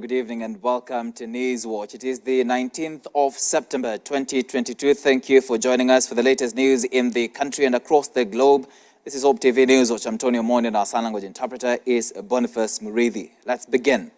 Good evening and welcome to News Watch. It is the 19th of September 2022. Thank you for joining us for the latest news in the country and across the globe. This is Hope TV News Watch. I'm Tony Omondi and our sign language interpreter is Boniface Murithi. Let's begin.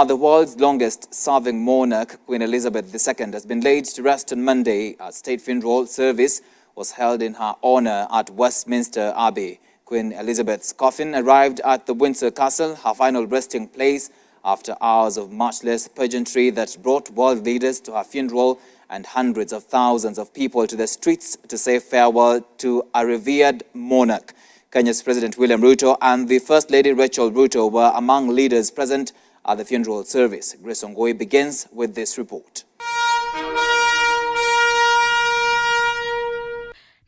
The world's longest-serving monarch, Queen Elizabeth II, has been laid to rest on Monday. A state funeral service was held in her honor at Westminster Abbey. Queen Elizabeth's coffin arrived at the Windsor Castle, her final resting place, after hours of matchless pageantry that brought world leaders to her funeral and hundreds of thousands of people to the streets to say farewell to a revered monarch. Kenya's President William Ruto and the First Lady Rachel Ruto were among leaders present at the funeral service. Grace Ongoi begins with this report.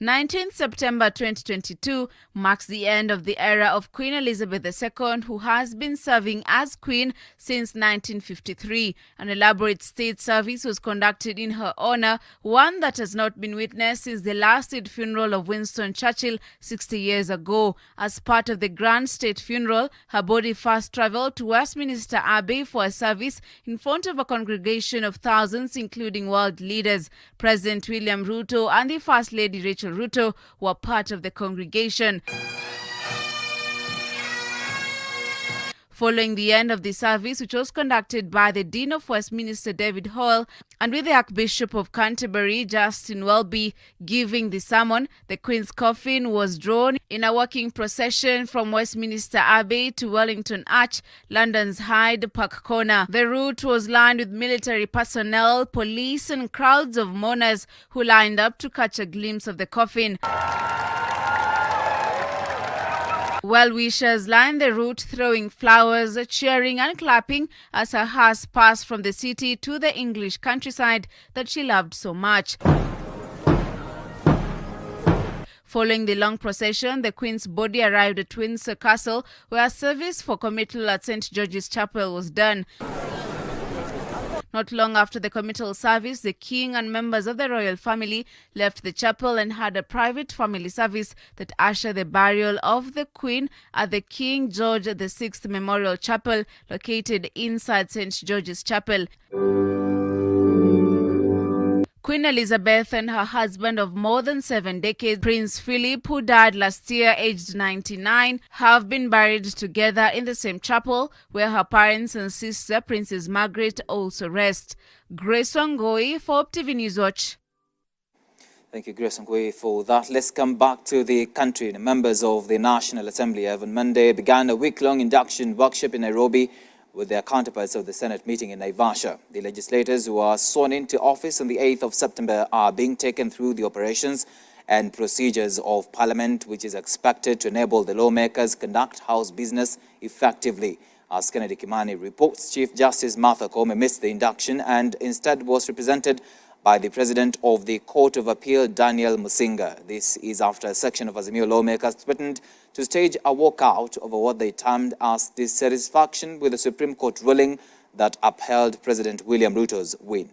19th September 2022 marks the end of the era of Queen Elizabeth II, who has been serving as Queen since 1953. An elaborate state service was conducted in her honor, one that has not been witnessed since the last state funeral of Winston Churchill 60 years ago. As part of the grand state funeral, her body first traveled to Westminster Abbey for a service in front of a congregation of thousands, including world leaders. President William Ruto and the First Lady Rachel Ruto were part of the congregation. Following the end of the service, which was conducted by the Dean of Westminster, David Hall, and with the Archbishop of Canterbury, Justin Welby, giving the sermon, the Queen's coffin was drawn in a walking procession from Westminster Abbey to Wellington Arch, London's Hyde Park Corner. The route was lined with military personnel, police, and crowds of mourners who lined up to catch a glimpse of the coffin. Well-wishers lined the route, throwing flowers, cheering and clapping as her hearse passed from the city to the English countryside that she loved so much. Following the long procession, the Queen's body arrived at Windsor Castle, where a service for committal at St. George's Chapel was done. Not long after the committal service, the King and members of the royal family left the chapel and had a private family service that ushered the burial of the Queen at the King George VI Memorial Chapel, located inside St. George's Chapel. Queen Elizabeth and her husband of more than 7 decades, Prince Philip, who died last year aged 99, have been buried together in the same chapel where her parents and sister, Princess Margaret, also rest. Grace Ongoi for Hope TV News Watch. Thank you, Grace Ongoi, for that. Let's come back to the country. The members of the National Assembly have on Monday began a week-long induction workshop in Nairobi with their counterparts of the Senate meeting in Naivasha. The legislators who are sworn into office on the 8th of September are being taken through the operations and procedures of Parliament, which is expected to enable the lawmakers conduct House business effectively. As Kennedy Kimani reports, Chief Justice Martha Koome missed the induction and instead was represented by the President of the Court of Appeal, Daniel Musinga. This is after a section of Azimio lawmakers threatened to stage a walkout over what they termed as dissatisfaction with the Supreme Court ruling that upheld President William Ruto's win.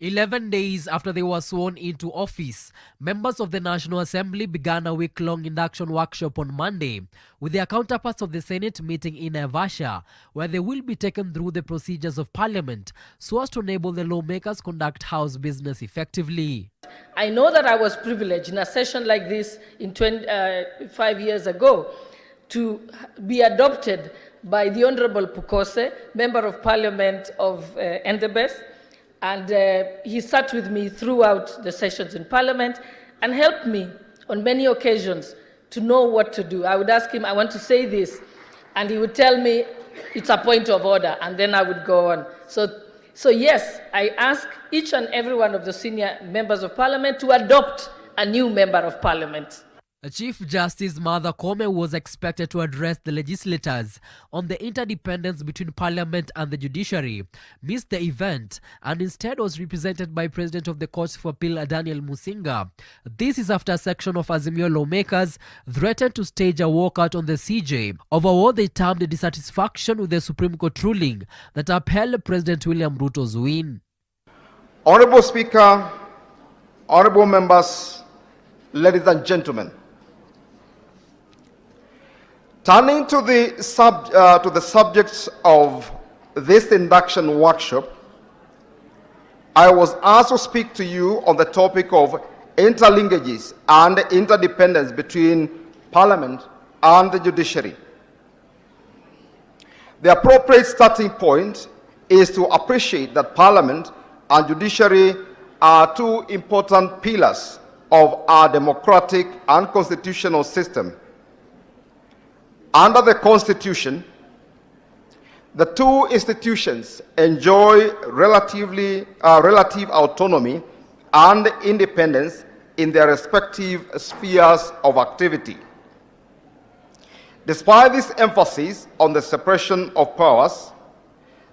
11 days after they were sworn into office, members of the National Assembly began a week-long induction workshop on Monday with their counterparts of the Senate meeting in Naivasha, where they will be taken through the procedures of Parliament so as to enable the lawmakers conduct House business effectively. I know that I was privileged in a session like this 5 years ago to be adopted by the Honorable Pukose, Member of Parliament of Endebess, and he sat with me throughout the sessions in Parliament and helped me on many occasions to know what to do. I would ask him, I want to say this, and he would tell me, it's a point of order, and then I would go on. So yes, I ask each and every one of the senior members of Parliament to adopt a new member of Parliament. Chief Justice Martha Koome was expected to address the legislators on the interdependence between Parliament and the judiciary, missed the event, and instead was represented by President of the Court of Appeal, Daniel Musinga. This is after a section of Azimio lawmakers threatened to stage a walkout on the CJ over what they termed dissatisfaction with the Supreme Court ruling that upheld President William Ruto's win. Honorable Speaker, honorable members, ladies and gentlemen, Turning to the subjects of this induction workshop, I was asked to speak to you on the topic of interlinkages and interdependence between Parliament and the judiciary. The appropriate starting point is to appreciate that Parliament and judiciary are two important pillars of our democratic and constitutional system. Under the Constitution, the two institutions enjoy relative autonomy and independence in their respective spheres of activity. Despite this emphasis on the separation of powers,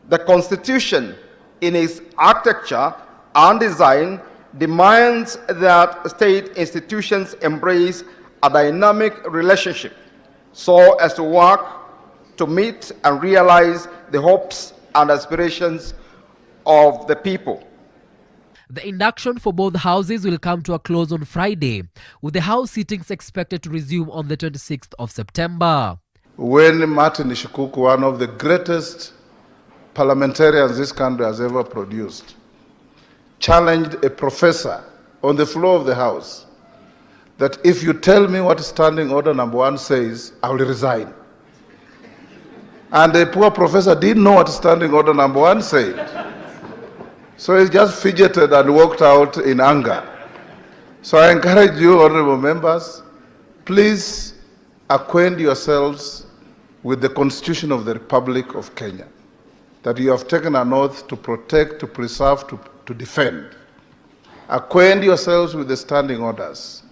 the Constitution, in its architecture and design, demands that state institutions embrace a dynamic relationship so as to work to meet and realize the hopes and aspirations of the people. The induction for both houses will come to a close on Friday, with the House sittings expected to resume on the 26th of September. When Martin Shikuku, one of the greatest parliamentarians this country has ever produced, challenged a professor on the floor of the House that if you tell me what Standing Order Number 1 says, I will resign. And the poor professor didn't know what Standing Order Number 1 said. So he just fidgeted and walked out in anger. So I encourage you, honorable members, please acquaint yourselves with the Constitution of the Republic of Kenya, that you have taken an oath to protect, to preserve, to defend. Acquaint yourselves with the standing orders.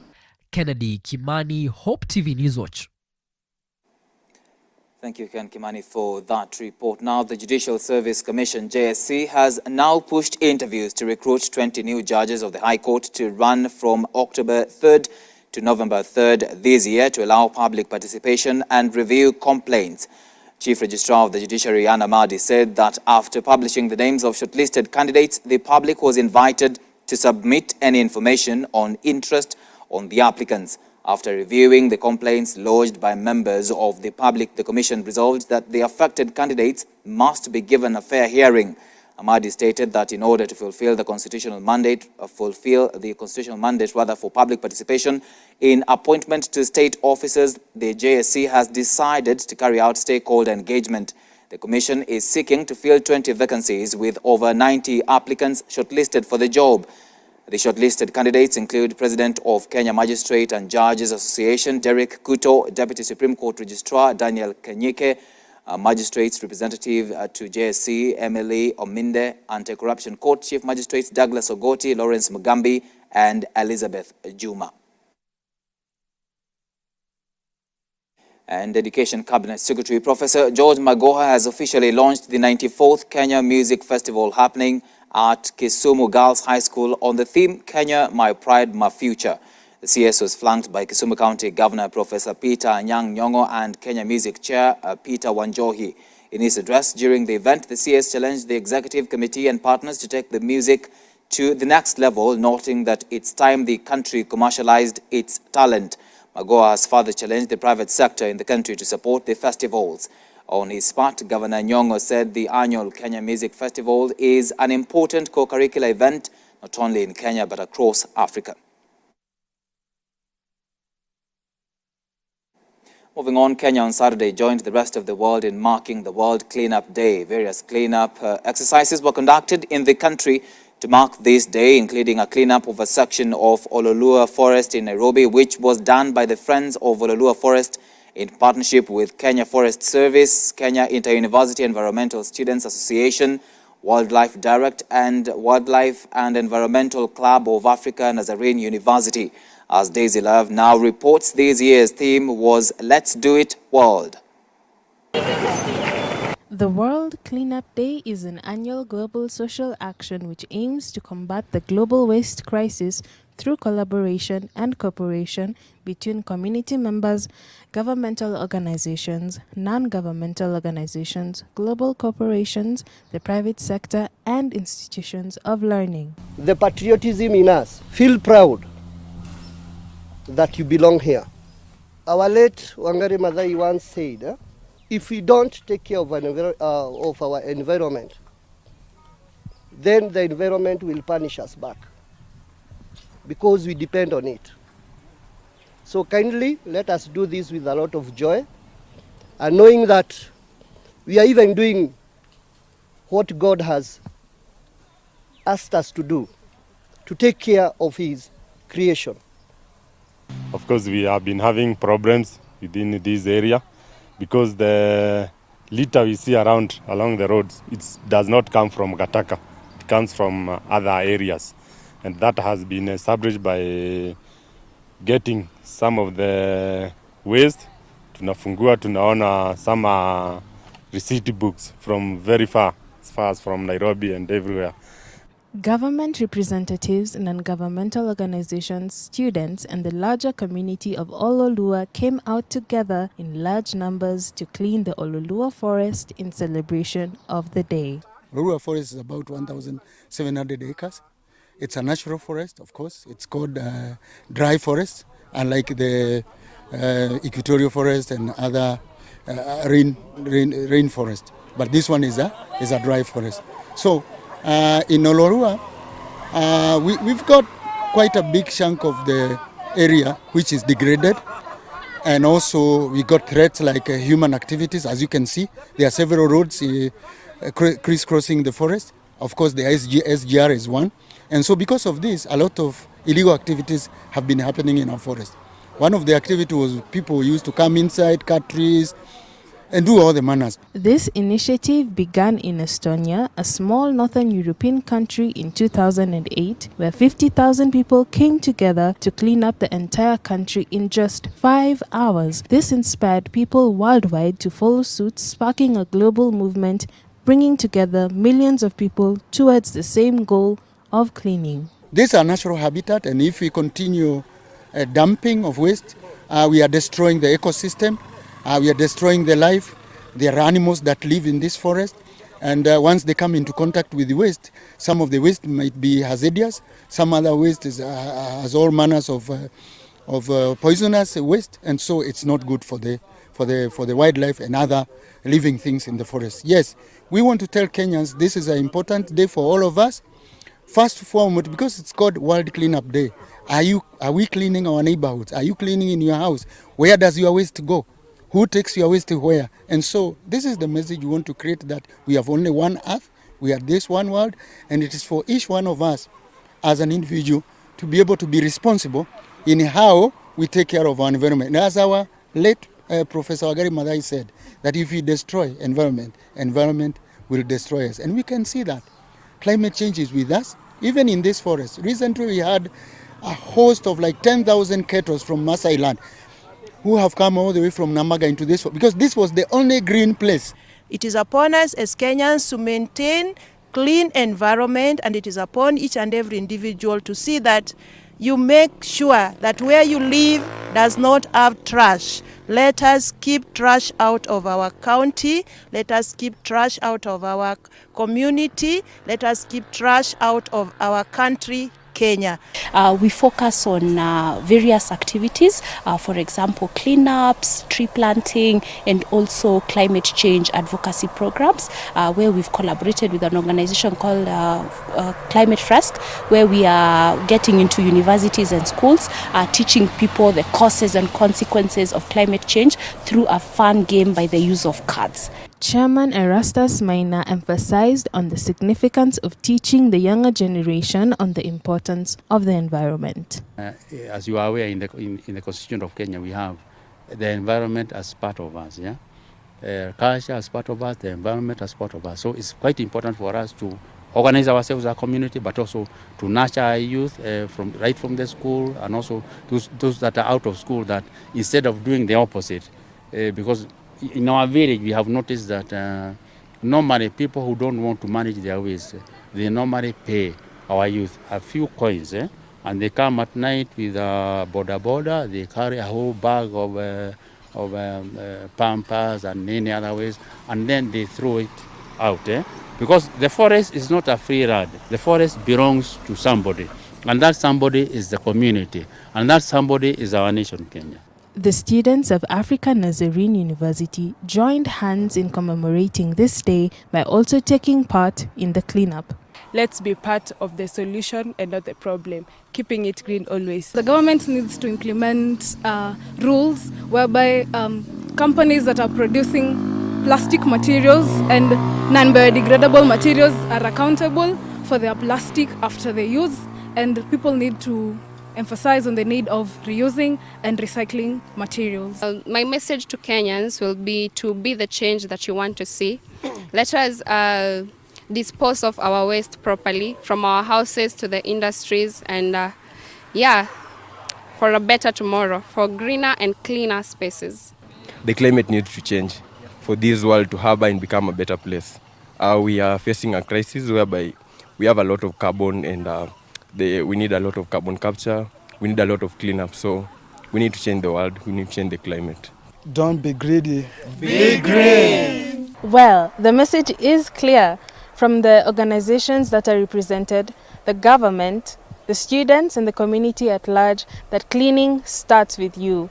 Kennedy Kimani, Hope TV Newswatch. Thank you, Ken Kimani, for that report. Now, the Judicial Service Commission, JSC, has now pushed interviews to recruit 20 new judges of the High Court to run from October 3rd to November 3rd this year to allow public participation and review complaints. Chief Registrar of the Judiciary, Anna Madi, said that after publishing the names of shortlisted candidates, the public was invited to submit any information on interest on the applicants. After reviewing the complaints lodged by members of the public, the Commission resolved that the affected candidates must be given a fair hearing. Amadi stated that in order to fulfill the constitutional mandate for public participation in appointment to state officers, the JSC has decided to carry out stakeholder engagement. The Commission is seeking to fill 20 vacancies with over 90 applicants shortlisted for the job. The shortlisted candidates include President of Kenya Magistrate and Judges Association, Derek Kuto, Deputy Supreme Court Registrar, Daniel Kenyike, Magistrates Representative to JSC, Emily Ominde, Anti-Corruption Court Chief Magistrates Douglas Ogoti, Lawrence Mugambi, and Elizabeth Juma. And Education Cabinet Secretary Professor George Magoha has officially launched the 94th Kenya Music Festival happening at Kisumu Girls High School on the theme Kenya, My Pride, My Future. The CS was flanked by Kisumu County Governor Professor Peter Anyang' Nyong'o and Kenya Music Chair Peter Wanjohi. In his address during the event, the CS challenged the Executive Committee and partners to take the music to the next level, noting that it's time the country commercialized its talent. Magoha has further challenged the private sector in the country to support the festivals. On his part, Governor Nyong'o said the annual Kenya Music Festival is an important co-curricular event, not only in Kenya but across Africa. Moving on, Kenya on Saturday joined the rest of the world in marking the World Cleanup Day. Various cleanup exercises were conducted in the country to mark this day, including a cleanup of a section of Ololua Forest in Nairobi, which was done by the Friends of Ololua Forest in partnership with Kenya Forest Service, Kenya Inter-University Environmental Students Association, Wildlife Direct, and Wildlife and Environmental Club of Africa, Nazarene University. As Daisy Love now reports, this year's theme was Let's Do It World. The World Cleanup Day is an annual global social action which aims to combat the global waste crisis through collaboration and cooperation between community members, governmental organizations, non-governmental organizations, global corporations, the private sector, and institutions of learning. The patriotism in us, feel proud that you belong here. Our late Wangari Maathai once said, if we don't take care of our environment, then the environment will punish us back because we depend on it. So kindly let us do this with a lot of joy, and knowing that we are even doing what God has asked us to do, to take care of His creation. Of course, we have been having problems within this area because the litter we see along the roads, it does not come from Gataka. It comes from other areas. And that has been established by getting some of the waste. Tunafungua, tunaona some receipt books from very far, as far as from Nairobi and everywhere. Government representatives, non-governmental organizations, students, and the larger community of Ololua came out together in large numbers to clean the Ololua forest in celebration of the day. Ololua forest is about 1,700 acres. It's a natural forest, of course. It's called dry forest, unlike the equatorial forest and other rain forest. But this one is a dry forest. So in Ololua, we've got quite a big chunk of the area which is degraded, and also we got threats like human activities. As you can see, there are several roads crisscrossing the forest. Of course, the SGR is one, and so because of this, a lot of illegal activities have been happening in our forest. One of the activities was people used to come inside, cut trees, and do all the manners. This initiative began in Estonia, a small northern European country, in 2008, where 50,000 people came together to clean up the entire country in just 5 hours. This inspired people worldwide to follow suit, sparking a global movement, bringing together millions of people towards the same goal of cleaning. This is our natural habitat, and if we continue dumping of waste, we are destroying the ecosystem. We are destroying the life. There are animals that live in this forest, and once they come into contact with the waste, some of the waste might be hazardous. Some other waste has all manners of poisonous waste, and so it's not good for the wildlife and other living things in the forest. Yes, we want to tell Kenyans this is an important day for all of us. First and foremost, because it's called World Cleanup Day. Are we cleaning our neighborhoods? Are you cleaning in your house? Where does your waste go? Who takes your waste where? And so this is the message we want to create, that we have only one earth, we are this one world, and it is for each one of us as an individual to be able to be responsible in how we take care of our environment. And as our late Professor Wangari Maathai said, that if we destroy environment will destroy us. And we can see that. Climate change is with us, even in this forest. Recently we had a host of like 10,000 cattle from Maasai land who have come all the way from Namaga into this, because this was the only green place. It is upon us as Kenyans to maintain clean environment, and it is upon each and every individual to see that you make sure that where you live does not have trash. Let us keep trash out of our county. Let us keep trash out of our community. Let us keep trash out of our country, Kenya. We focus on various activities, for example, cleanups, tree planting, and also climate change advocacy programs, where we've collaborated with an organization called Climate Fresk, where we are getting into universities and schools, teaching people the causes and consequences of climate change through a fun game by the use of cards. Chairman Erastus Maina emphasized on the significance of teaching the younger generation on the importance of the environment. As you are aware, in the Constitution of Kenya, we have the environment as part of us, culture as part of us, the environment as part of us. So it's quite important for us to organize ourselves as a community, but also to nurture our youth right from the school, and also those that are out of school, that instead of doing the opposite, because in our village, we have noticed that normally people who don't want to manage their waste, they normally pay our youth a few coins, and they come at night with a boda, they carry a whole bag of Pampers and any other waste, and then they throw it out. Because the forest is not a free ride. The forest belongs to somebody, and that somebody is the community, and that somebody is our nation, Kenya. the students of African Nazarene University joined hands in commemorating this day by also taking part in the cleanup. Let's be part of the solution and not the problem, keeping it green always. The government needs to implement rules whereby companies that are producing plastic materials and non-biodegradable materials are accountable for their plastic after they use, and people need to emphasize on the need of reusing and recycling materials. My message to Kenyans will be to be the change that you want to see. Let us dispose of our waste properly, from our houses to the industries, and for a better tomorrow, for greener and cleaner spaces. The climate needs to change for this world to have and become a better place. We are facing a crisis whereby we have a lot of carbon, and we need a lot of carbon capture, we need a lot of cleanup, so we need to change the world, we need to change the climate. Don't be greedy. Be green! Well, the message is clear from the organizations that are represented, the government, the students and the community at large, that cleaning starts with you.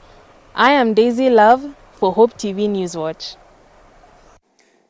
I am Daisy Love for Hope TV Newswatch.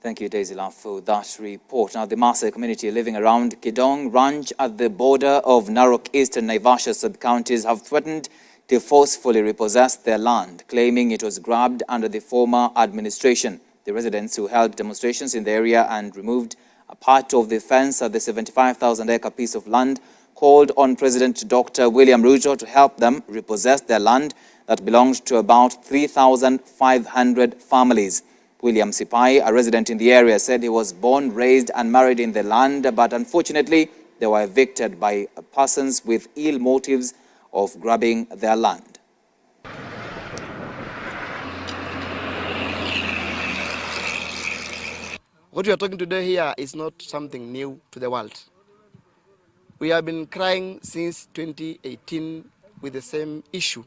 Thank you, Daisy Love, for that report. Now, the Maasai community living around Kidong Ranch at the border of Narok East and Naivasha sub-counties have threatened to forcefully repossess their land, claiming it was grabbed under the former administration. The residents who held demonstrations in the area and removed a part of the fence at the 75,000-acre piece of land called on President Dr. William Ruto to help them repossess their land that belonged to about 3,500 families. William Sipai, a resident in the area, said he was born, raised and married in the land, but unfortunately they were evicted by persons with ill motives of grabbing their land. What we are talking today here is not something new to the world. We have been crying since 2018 with the same issue.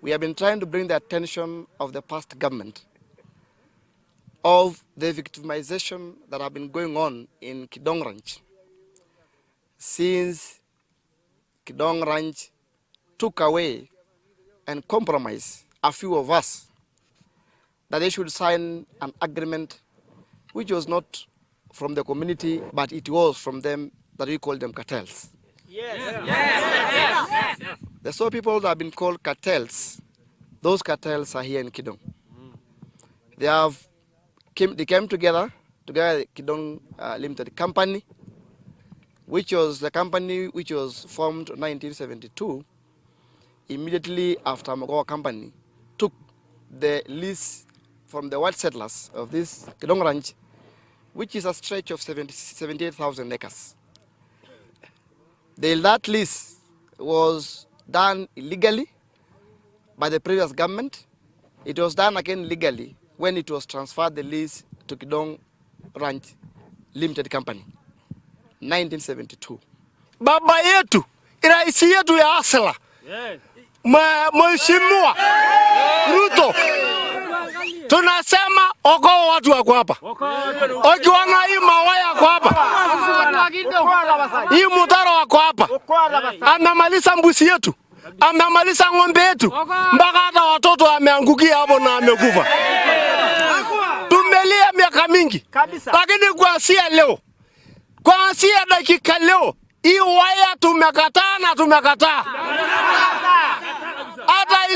We have been trying to bring the attention of the past government of the victimization that have been going on in Kidong Ranch since Kidong Ranch took away and compromised a few of us, that they should sign an agreement which was not from the community, but it was from them, that we call them cartels. The so people that have been called cartels, those cartels are here in Kidong. They came together the Kidong Limited Company, which was the company which was formed in 1972, immediately after Magoa Company took the lease from the white settlers of this Kidong Ranch, which is a stretch of 78,000 acres. That lease was done illegally by the previous government. It was done again legally when it was transferred the lease to Kidong Ranch Limited Company, 1972. Baba yetu, raisi yetu ya asala, Mheshimiwa Ruto, tunasema okoa watu wako hapa. Ukiona hii mawaya wako hapa, hii mutaro wako hapa, amemaliza mbuzi yetu, amemaliza ng'ombe yetu, mpaka hata watoto ameangukia hapo na amekufa. Tumelia miaka mingi, lakini kuanzia dakika leo, hii waya tumekataa na tumekataa. Hata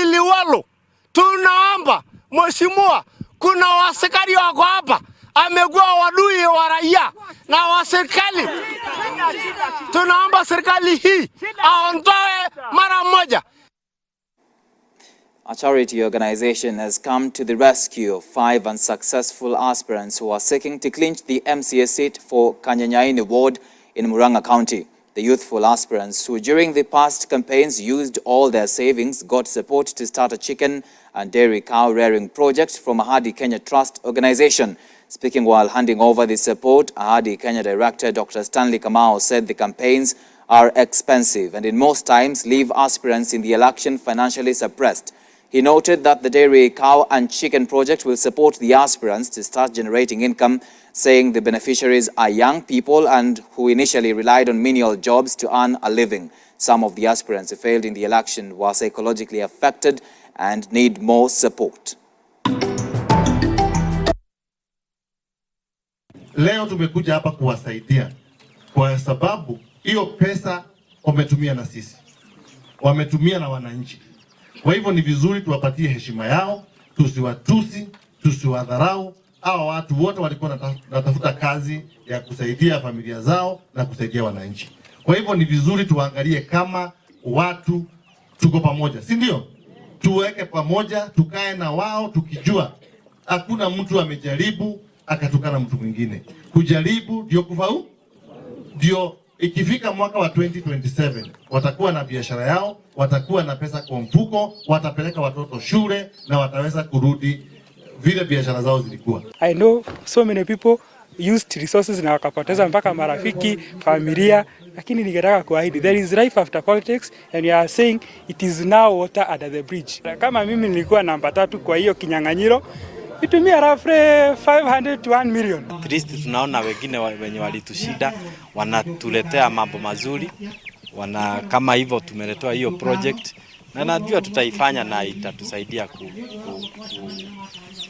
iliwalo, tunaomba Mheshimiwa, kuna wasikari wako hapa, amekuwa wadui wa raia na wa serikali. Tunaomba serikali hii aondoe mara moja. A charity organization has come to the rescue of 5 unsuccessful aspirants who are seeking to clinch the MCA seat for Kanyanyaini ward in Murang'a County. The youthful aspirants who during the past campaigns used all their savings got support to start a chicken and dairy cow rearing project from Ahadi Kenya Trust organization. Speaking while handing over the support, Ahadi Kenya Director Dr. Stanley Kamau said the campaigns are expensive and in most times leave aspirants in the election financially suppressed. He noted that the dairy cow and chicken project will support the aspirants to start generating income, saying the beneficiaries are young people and who initially relied on menial jobs to earn a living. Some of the aspirants who failed in the election were psychologically affected and need more support. Leo tumekuja hapa kuwasaidia kwa sababu hiyo pesa wametumia na sisi, wametumia na wananchi. Kwa hivyo ni vizuri tuwapatie heshima yao, tusiwatusi, tusiwadharau. Hawa watu wote walikuwa natafuta kazi ya kusaidia familia zao na kusaidia wananchi. Kwa hivyo ni vizuri tuangalie kama watu tuko pamoja, si ndio? Tuweke pamoja, tukae na wao tukijua hakuna mtu amejaribu akatukana mtu mwingine. Kujaribu ndio kufaulu. Ndio ikifika mwaka wa 2027 watakuwa na biashara yao, watakuwa na pesa kwa mfuko, watapeleka watoto shule na wataweza kurudi vile biashara zao zilikuwa. I know so many people used resources na wakapoteza mpaka marafiki, familia, lakini ningetaka kuahidi there is life after politics and we are saying it is now water under the bridge. Kama mimi nilikuwa namba 3 kwa hiyo kinyang'anyiro, itumia roughly 500 to 1 million. At least tunaona wengine wenye walitushida wanatuletea mambo mazuri, kama hivyo tumeletewa hiyo project na najua tutaifanya na itatusaidia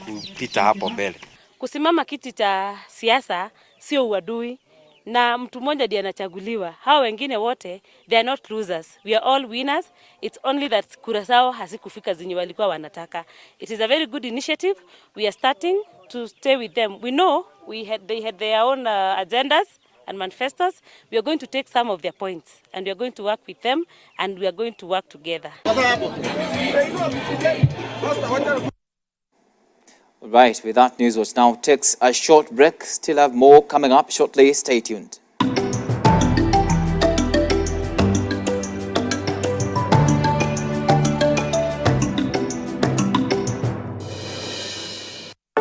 kupita hapo mbele. Kusimama kiti cha siasa sio uadui na mtu mmoja ndiye anachaguliwa. Hao wengine wote they are not losers. We are all winners. It's only that kura zao hazikufika zenye walikuwa wanataka. It is a very good initiative. We are starting to stay with them. We know they had their own agendas and manifestos. We are going to take some of their points and we are going to work with them and we are going to work together. Right, with that news, which now takes a short break. Still have more coming up shortly. Stay tuned.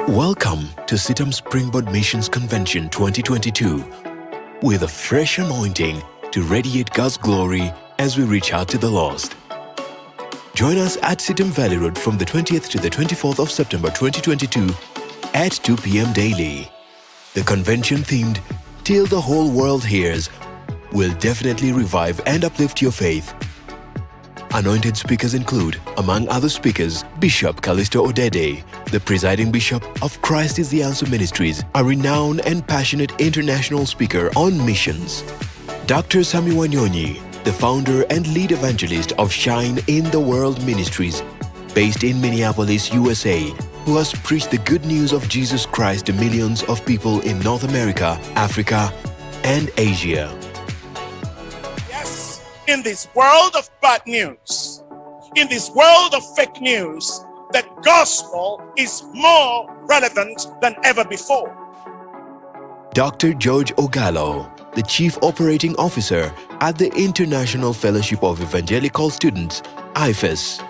Welcome to CITAM Springboard Missions Convention 2022 with a fresh anointing to radiate God's glory as we reach out to the lost. Join us at CITAM Valley Road from the 20th to the 24th of September 2022 at 2 p.m. daily. The convention themed Till the Whole World Hears will definitely revive and uplift your faith. Anointed speakers include, among other speakers, Bishop Callisto Odede, the presiding bishop of Christ is the Answer Ministries, a renowned and passionate international speaker on missions. Dr. Sami Wanyonyi, the founder and lead evangelist of Shine in the World Ministries, based in Minneapolis, USA, who has preached the good news of Jesus Christ to millions of people in North America, Africa, and Asia. Yes, in this world of bad news, in this world of fake news, the gospel is more relevant than ever before. Dr. George Ogalo, the Chief Operating Officer at the International Fellowship of Evangelical Students, IFES,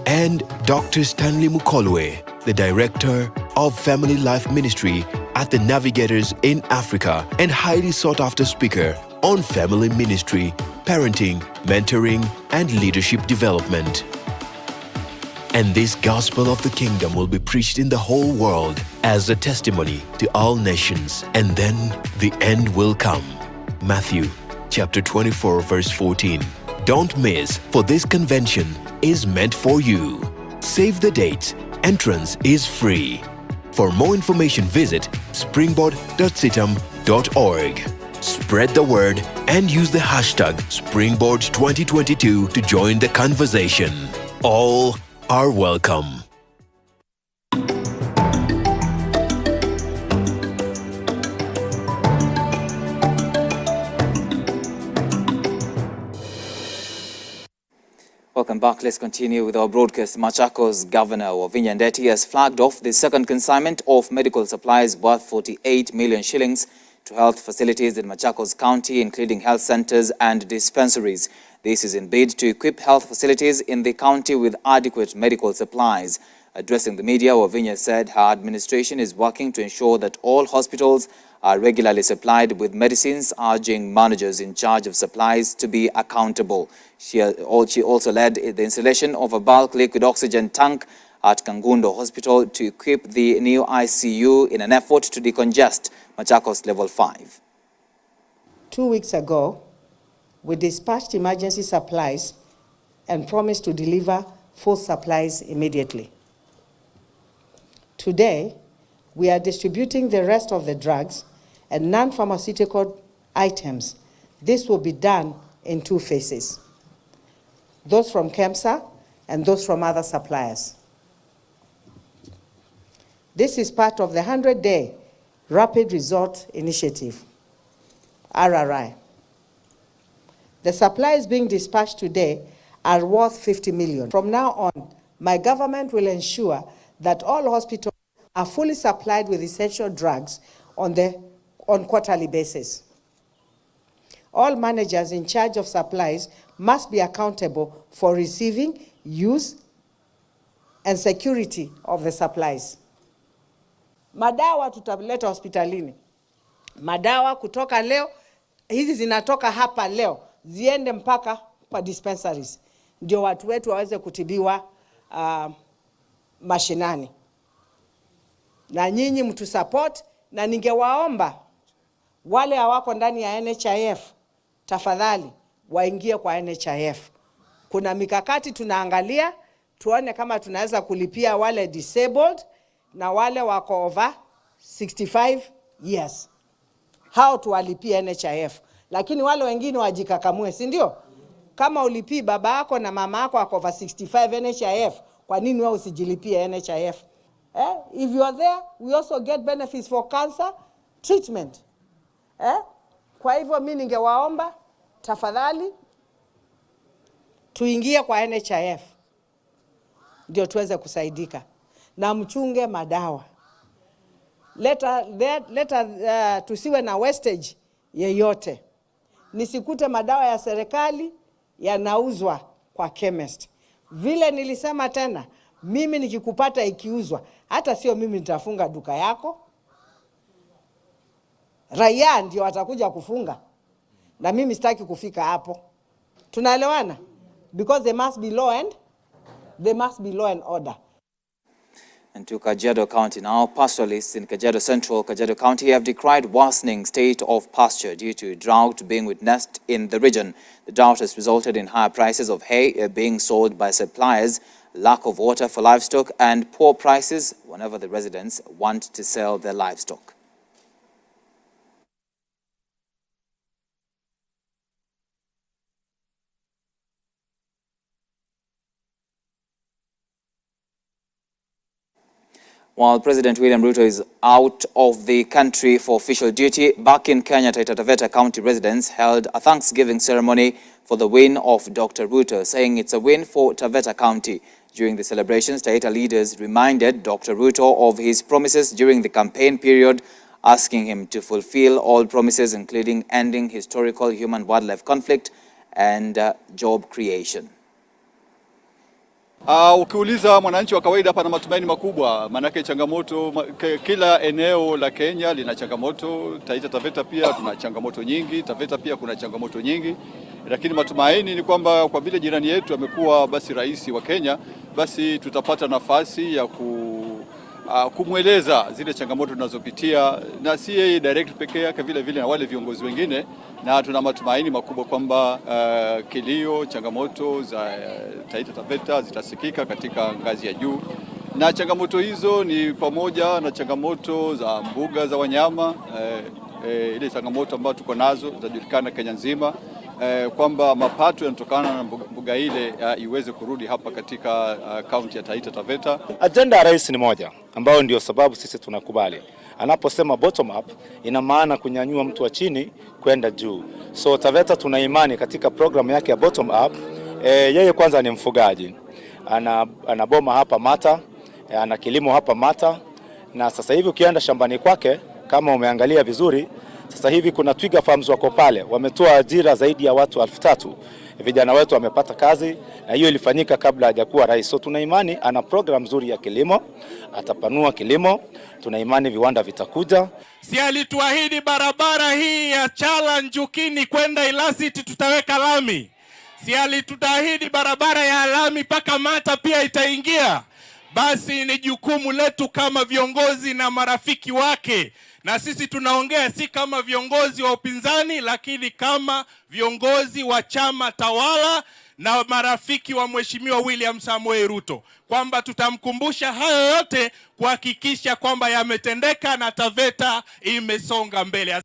and Dr. Stanley Mukolwe, the Director of Family Life Ministry at the Navigators in Africa and highly sought-after speaker on family ministry, parenting, mentoring, and leadership development. And this gospel of the kingdom will be preached in the whole world as a testimony to all nations, and then the end will come. Matthew chapter 24 verse 14. Don't miss, for this convention is meant for you. Save the date. Entrance is free. For more information, visit springboard.citam.org. Spread the word and use the hashtag Springboard2022 to join the conversation. All are welcome. Welcome back. Let's continue with our broadcast. Machakos Governor Wavinya Ndeti has flagged off the second consignment of medical supplies worth 48 million shillings to health facilities in Machakos County, including health centers and dispensaries. This is in bid to equip health facilities in the county with adequate medical supplies. Addressing the media, Wavinya said her administration is working to ensure that all hospitals are regularly supplied with medicines, urging managers in charge of supplies to be accountable. She also led the installation of a bulk liquid oxygen tank at Kangundo Hospital to equip the new ICU in an effort to decongest Machakos Level 5. 2 weeks ago, We dispatched emergency supplies and promised to deliver full supplies immediately. Today, we are distributing the rest of the drugs and non-pharmaceutical items. This will be done in 2 phases, those from KEMSA and those from other suppliers. This is part of the 100-day Rapid Resort Initiative, RRI. The supplies being dispatched today are worth 50 million. From now on, my government will ensure that all hospitals are fully supplied with essential drugs on quarterly basis. All managers in charge of supplies must be accountable for receiving, use, and security of the supplies. Madawa tutaleta hospitalini. Madawa kutoka leo, hizi zinatoka hapa leo, ziende mpaka kwa dispensaries. Ndio watu wetu waweze kutibiwa mashinani. Na nyinyi mtu support, na ningewaomba wale hawako ndani ya NHIF, tafadhali waingie kwa NHIF. Kuna mikakati tunaangalia, tuone kama tunaweza kulipia wale disabled na wale wako over 65 years. Hao tuwalipie NHIF. Lakini wale wengine wajikakamue, si ndio? Kama ulipii baba yako na mama yako wako over 65 NHIF, kwa nini wewe usijilipie NHIF? If you are there, we also get benefits for cancer treatment. Kwa hivyo mimi ningewaomba tafadhali tuingie kwa NHIF ndio tuweze kusaidika, na mchunge madawa. Tusiwe na wastage yeyote. Nisikute madawa ya serikali yanauzwa kwa chemist. Vile nilisema tena, mimi nikikupata ikiuzwa, hata sio mimi nitafunga duka yako. Raia ndio watakuja kufunga. Na mimi sitaki kufika hapo. Tunaelewana? Because there must be law and order. And to Kajiado County now, pastoralists in Kajiado Central, Kajiado County have decried worsening state of pasture due to drought being witnessed in the region. The drought has resulted in higher prices of hay being sold by suppliers, lack of water for livestock, and poor prices whenever the residents want to sell their livestock. While President William Ruto is out of the country for official duty, back in Kenya, Taita Taveta County residents held a Thanksgiving ceremony for the win of Dr. Ruto, saying it's a win for Taveta County. During the celebrations, Taita leaders reminded Dr. Ruto of his promises during the campaign period, asking him to fulfill all promises, including ending historical human-wildlife conflict and job creation. Ukiuliza mwananchi wa kawaida hapa na matumaini makubwa, manake changamoto kila eneo la Kenya lina changamoto. Taita Taveta pia tuna changamoto nyingi, Taveta pia kuna changamoto nyingi, lakini matumaini ni kwamba kwa vile jirani yetu amekuwa basi rais wa Kenya, basi tutapata nafasi ya kumweleza zile changamoto tunazopitia, na si yeye direct pekee yake, vile vile na wale viongozi wengine, na tuna matumaini makubwa kwamba kilio, changamoto za Taita Taveta zitasikika katika ngazi ya juu. Na changamoto hizo ni pamoja na changamoto za mbuga za wanyama, ile changamoto ambayo tuko nazo zinajulikana Kenya nzima, kwamba mapato yanatokana na mbuga ile iweze kurudi hapa katika kaunti ya Taita Taveta. Agenda ya rais ni moja, ambayo ndio sababu sisi tunakubali. Anaposema bottom up, ina maana kunyanyua mtu wa chini kwenda juu. So Taveta tuna imani katika programu yake ya bottom up. Yeye kwanza ni mfugaji. Ana boma hapa Mata, ana kilimo hapa Mata, na sasa hivi ukienda shambani kwake kama umeangalia vizuri, sasa hivi kuna Twiga Farms wako pale, wametoa ajira zaidi ya watu 3,000. Vijana wetu wamepata kazi, na hiyo ilifanyika kabla hajakuwa rais. So tuna imani ana program nzuri ya kilimo, atapanua kilimo, tuna imani viwanda vitakuja. Si alituahidi barabara hii ya Chala Njukini kwenda Ilasiti tutaweka lami. Si alituahidi barabara ya lami paka Mata pia itaingia. basi ni jukumu letu kama viongozi na marafiki wake, na sisi tunaongea si kama viongozi wa upinzani, lakini kama viongozi wa chama tawala na marafiki wa Mheshimiwa William Samoei Ruto, kwamba tutamkumbusha hayo yote kuhakikisha kwamba yametendeka na Taveta imesonga mbele.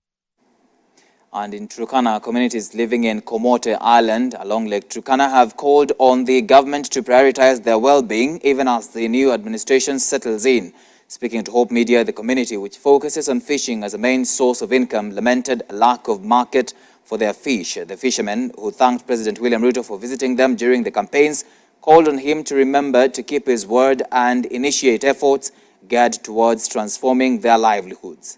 And in Turkana, communities living in Komote Island along Lake Turkana have called on the government to prioritize their well-being even as the new administration settles in. Speaking to Hope Media, the community, which focuses on fishing as a main source of income, lamented a lack of market for their fish. The fishermen, who thanked President William Ruto for visiting them during the campaigns, called on him to remember to keep his word and initiate efforts geared towards transforming their livelihoods.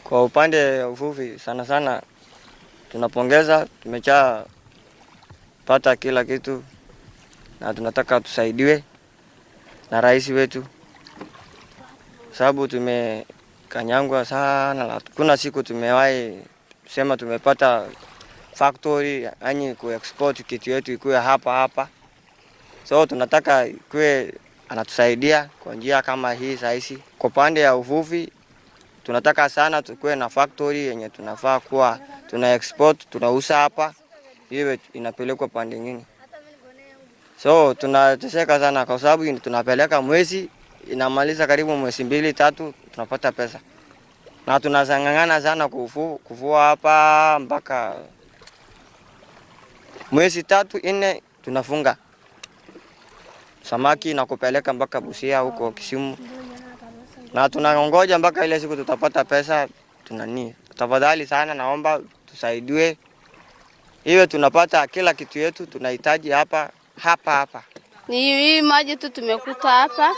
Kwa upande uvuvi sana sana tunapongeza, tumechapata kila kitu na tunataka tusaidiwe na rais wetu, sababu tumekanyangwa sana. Kuna siku tumewahi sema tumepata factory yani kuexport kitu yetu ikuwe hapa, so tunataka ikuwe anatusaidia kwa njia kama hii saisi. Kwa pande ya uvuvi tunataka sana tukue na factory yenye tunafaa kuwa tuna export, tunauza hapa, iwe inapelekwa pande nyingine. So tunateseka sana kwa sababu tunapeleka mwezi inamaliza karibu mwezi 2-3 tunapata pesa. Na tunazangangana sana kuvua hapa mpaka mwezi 3-4 tunafunga samaki na kupeleka mpaka Busia huko Kisumu. Na tunangoja mpaka ile siku tutapata pesa tunani. Tafadhali sana naomba tusaidiwe. Iwe tunapata kila kitu yetu tunahitaji hapa. Ni hii maji tu tumekuta hapa.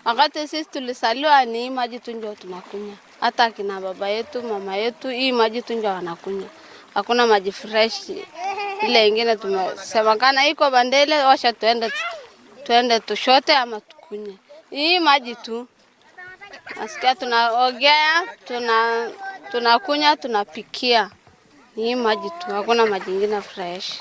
Wakati sisi tulisaliwa ni hii maji tu ndio tunakunywa. Hata kina baba yetu, mama yetu, hii maji tu ndio wanakunywa. Hakuna maji fresh. Ile nyingine tumesema kana iko bandele, washa tuende tushote ama tukunywe. Hii maji tu. Asikia tunaogea, tunakunywa, tunapikia. Hii maji tu, hakuna maji nyingine fresh.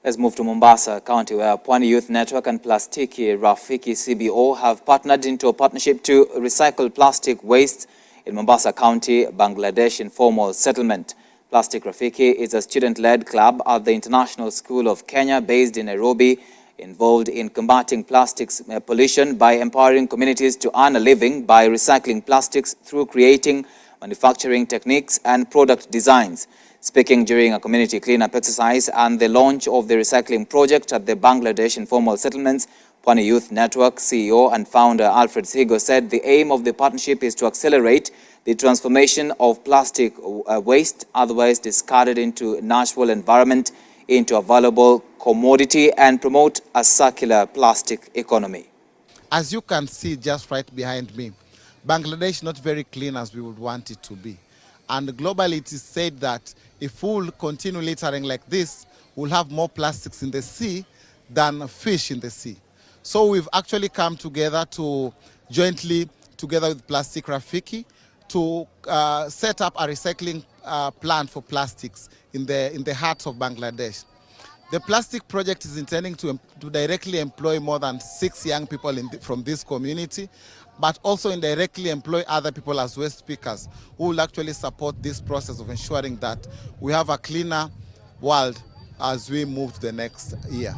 Let's move to Mombasa County, where Pwani Youth Network and Plastiki Rafiki CBO have partnered into a partnership to recycle plastic waste in Mombasa County, Bangladesh informal settlement. Plastic Rafiki is a student-led club at the International School of Kenya based in Nairobi, involved in combating plastics pollution by empowering communities to earn a living by recycling plastics through creating manufacturing techniques and product designs. Speaking during a community cleanup exercise and the launch of the recycling project at the Bangladesh informal settlements, Pwani Youth Network CEO and founder Alfred Sigo said the aim of the partnership is to accelerate the transformation of plastic waste, otherwise discarded into natural environment, into a valuable commodity and promote a circular plastic economy. As you can see just right behind me, Bangladesh is not very clean as we would want it to be. And globally it is said that if we will continue littering like this, we'll have more plastics in the sea than fish in the sea. So we've actually come together to jointly, together with Plastic Rafiki, to set up a recycling plant for plastics in the heart of Bangladesh. The plastic project is intending to directly employ more than 6 young people from this community, but also indirectly employ other people as waste pickers who will actually support this process of ensuring that we have a cleaner world as we move to the next year.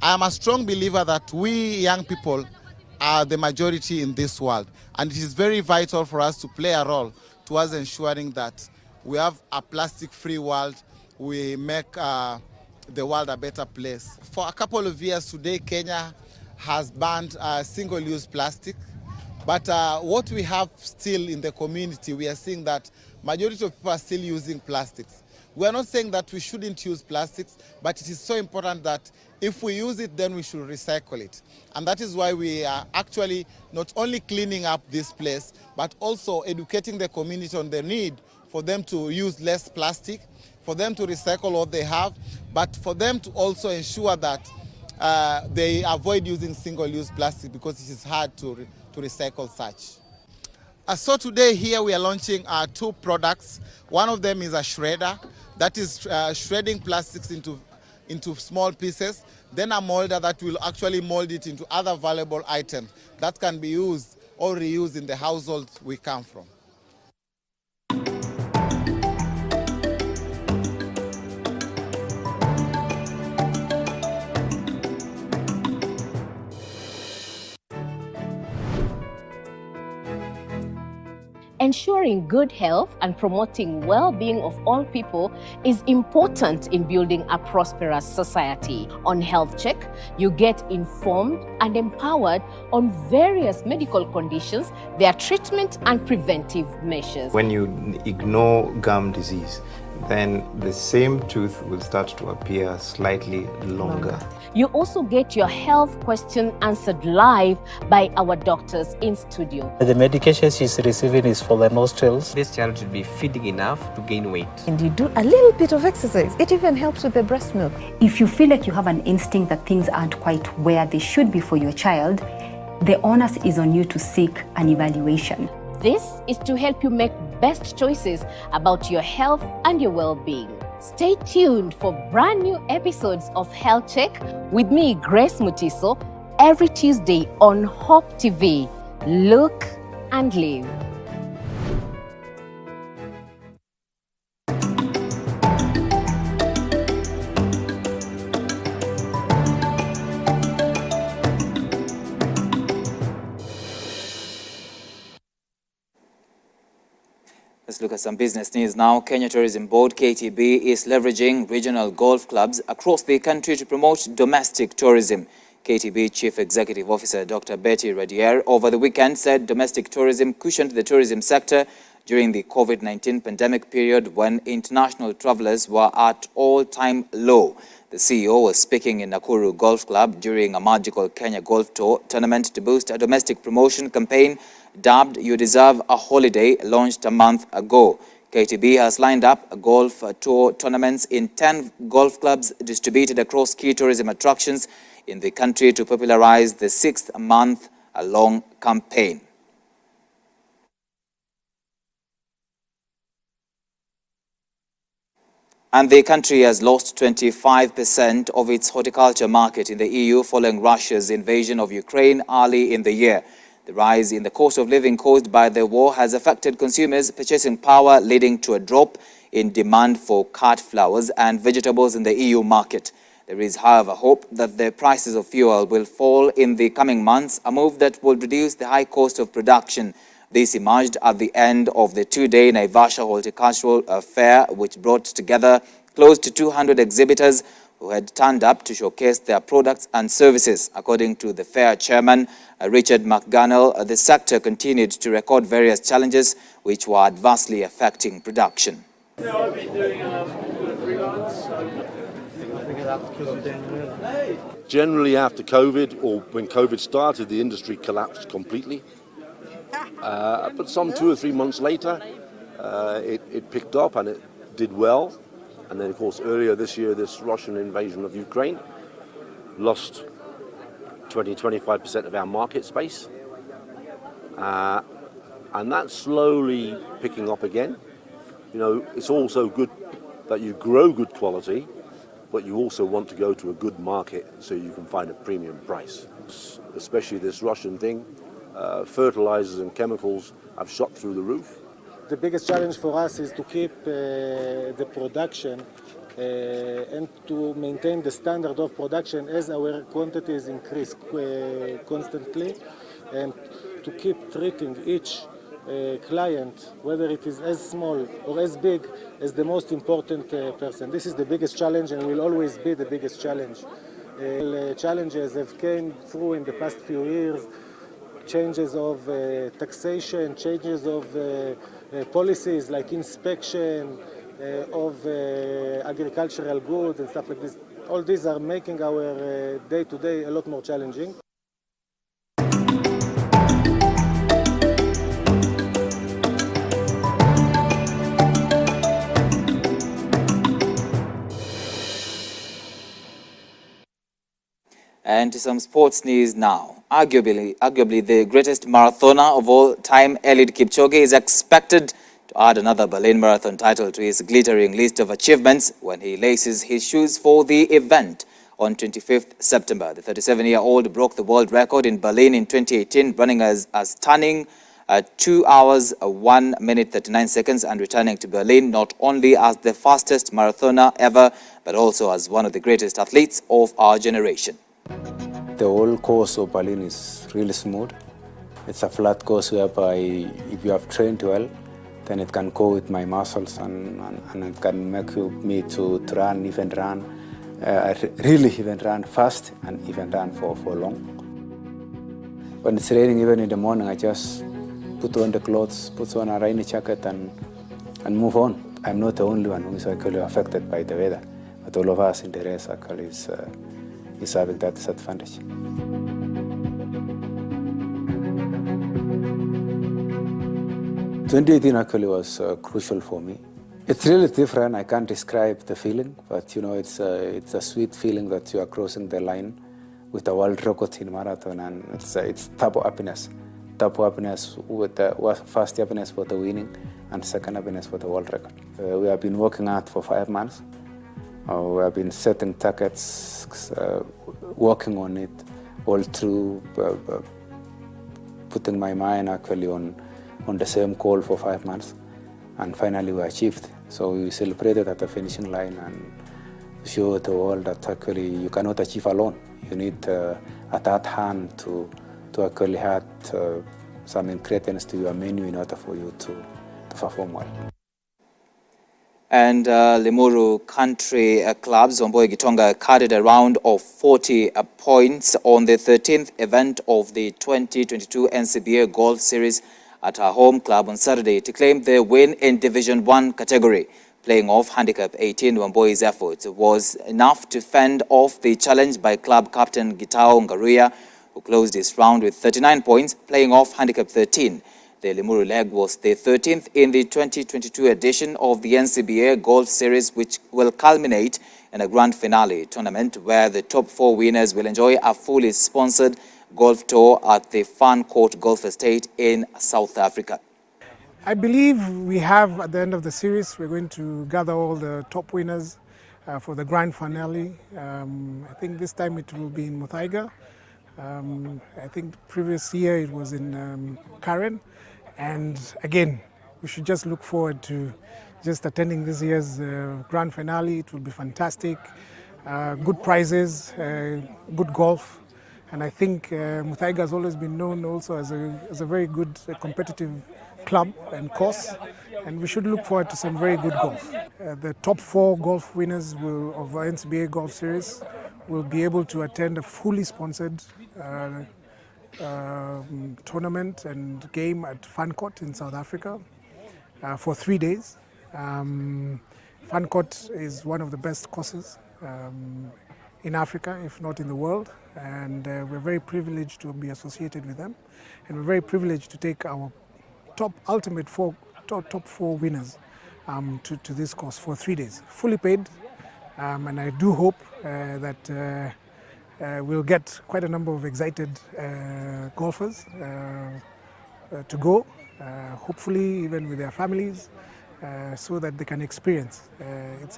I am a strong believer that we young people are the majority in this world, and it is very vital for us to play a role towards ensuring that we have a plastic-free world, we make the world a better place. For a couple of years today, Kenya has banned single-use plastic, but what we have still in the community, we are seeing that majority of people are still using plastics. We are not saying that we shouldn't use plastics, but it is so important that if we use it, then we should recycle it. And that is why we are actually not only cleaning up this place, but also educating the community on the need for them to use less plastic, for them to recycle what they have, but for them to also ensure that they avoid using single-use plastic because it is hard to recycle such. So today here we are launching 2 products. One of them is a shredder that is shredding plastics into into small pieces, then a molder that will actually mold it into other valuable items that can be used or reused in the household we come from. Ensuring good health and promoting well-being of all people is important in building a prosperous society. On Health Check, you get informed and empowered on various medical conditions, their treatment and preventive measures. When you ignore gum disease, then the same tooth will start to appear slightly longer. You also get your health question answered live by our doctors in studio. The medication she's receiving is for the nostrils. This child should be feeding enough to gain weight. And you do a little bit of exercise. It even helps with the breast milk. If you feel like you have an instinct that things aren't quite where they should be for your child, the onus is on you to seek an evaluation. This is to help you make best choices about your health and your well-being. Stay tuned for brand new episodes of Health Check with me, Grace Mutiso, every Tuesday on Hope TV. Look and live. Let's look at some business news now. Kenya Tourism Board, KTB, is leveraging regional golf clubs across the country to promote domestic tourism. KTB Chief Executive Officer Dr. Betty Radier over the weekend said domestic tourism cushioned the tourism sector during the COVID-19 pandemic period when international travelers were at all-time low. The CEO was speaking in Nakuru Golf Club during a Magical Kenya Golf Tour tournament to boost a domestic promotion campaign dubbed You Deserve a Holiday, launched a month ago. KTB has lined up golf tour tournaments in 10 golf clubs distributed across key tourism attractions in the country to popularize the 6-month-long campaign. And the country has lost 25% of its horticulture market in the EU following Russia's invasion of Ukraine early in the year. The rise in the cost of living caused by the war has affected consumers' purchasing power, leading to a drop in demand for cut flowers and vegetables in the EU market. There is, however, hope that the prices of fuel will fall in the coming months, a move that will reduce the high cost of production. This emerged at the end of the two-day Naivasha Horticultural Fair, which brought together close to 200 exhibitors who had turned up to showcase their products and services. According to the fair chairman, Richard McGannell, the sector continued to record various challenges which were adversely affecting production. Generally after COVID, or when COVID started, the industry collapsed completely. But some 2 or 3 months later, it picked up and it did well. And then, of course, earlier this year, this Russian invasion of Ukraine lost 20-25% of our market space. And that's slowly picking up again. You know, it's also good that you grow good quality, but you also want to go to a good market so you can find a premium price. Especially this Russian thing, fertilizers and chemicals have shot through the roof. The biggest challenge for us is to keep the production and to maintain the standard of production as our quantities increase constantly, and to keep treating each client, whether it is as small or as big, as the most important person. This is the biggest challenge and will always be the biggest challenge. Challenges have came through in the past few years, changes of taxation, changes of policies like inspection of agricultural goods and stuff like this. All these are making our day-to-day a lot more challenging. And to some sports news now. Arguably the greatest marathoner of all time, Eliud Kipchoge, is expected to add another Berlin Marathon title to his glittering list of achievements when he laces his shoes for the event on 25th September. The 37-year-old broke the world record in Berlin in 2018, running a stunning 2 hours, 1 minute, 39 seconds and returning to Berlin not only as the fastest marathoner ever, but also as one of the greatest athletes of our generation. The whole course of Berlin is really smooth. It's a flat course whereby if you have trained well, then it can go with my muscles and it can make me to run, even run, really even run fast and even run for long. When it's raining, even in the morning, I just put on the clothes, put on a rainy jacket and move on. I'm not the only one who is actually affected by the weather, but all of us in the race actually is having that disadvantage. 2018 actually was crucial for me. It's really different. I can't describe the feeling, but you know, it's a sweet feeling that you are crossing the line with a world record in marathon, and it's double happiness. Double happiness with the first happiness for the winning and second happiness for the world record. We have been working hard for 5 months. We have been setting targets, working on it all through, putting my mind actually on the same goal for 5 months, and finally we achieved. So we celebrated at the finishing line and showed the world that actually you cannot achieve alone. You need a third hand to actually add some ingredients to your menu in order for you to perform well. And Limuru Country Clubs, Wamboi Gitonga carried a round of 40 points on the 13th event of the 2022 NCBA Golf Series at her home club on Saturday to claim the win in Division 1 category. Playing off handicap 18, Wamboi's efforts was enough to fend off the challenge by club captain Gitao Ngaruya, who closed his round with 39 points, playing off handicap 13. The Limuru leg was the 13th in the 2022 edition of the NCBA Golf Series, which will culminate in a grand finale tournament where the top 4 winners will enjoy a fully sponsored golf tour at the Fan Court Golf Estate in South Africa. I believe we have, at the end of the series, we're going to gather all the top winners for the grand finale. I think this time it will be in Muthaiga. I think previous year it was in Karen. And again, we should just look forward to just attending this year's grand finale. It will be fantastic. Good prizes, good golf. And I think Muthaiga has always been known also as a very good competitive club and course, and we should look forward to some very good golf. The top 4 golf winners of our NCBA Golf Series will be able to attend a fully sponsored tournament and game at Fan Court in South Africa for 3 days. Fan Court is one of the best courses in Africa, if not in the world, and we're very privileged to be associated with them, and we're very privileged to take our top 4 winners to this course for 3 days, fully paid, and I do hope that we'll get quite a number of excited golfers to go, hopefully even with their families, so that they can experience.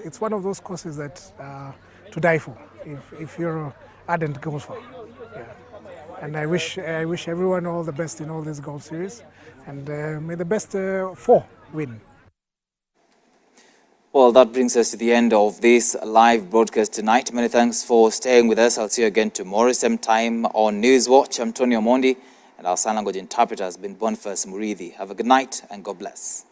It's one of those courses that to die for if you're an ardent golfer. Yeah. And I wish everyone all the best in all this golf series, and may the best 4 win. Well, that brings us to the end of this live broadcast tonight. Many thanks for staying with us. I'll see you again tomorrow, same time on Newswatch. I'm Tony Omondi, and our sign language interpreter has been Boniface Murithi. Have a good night and God bless.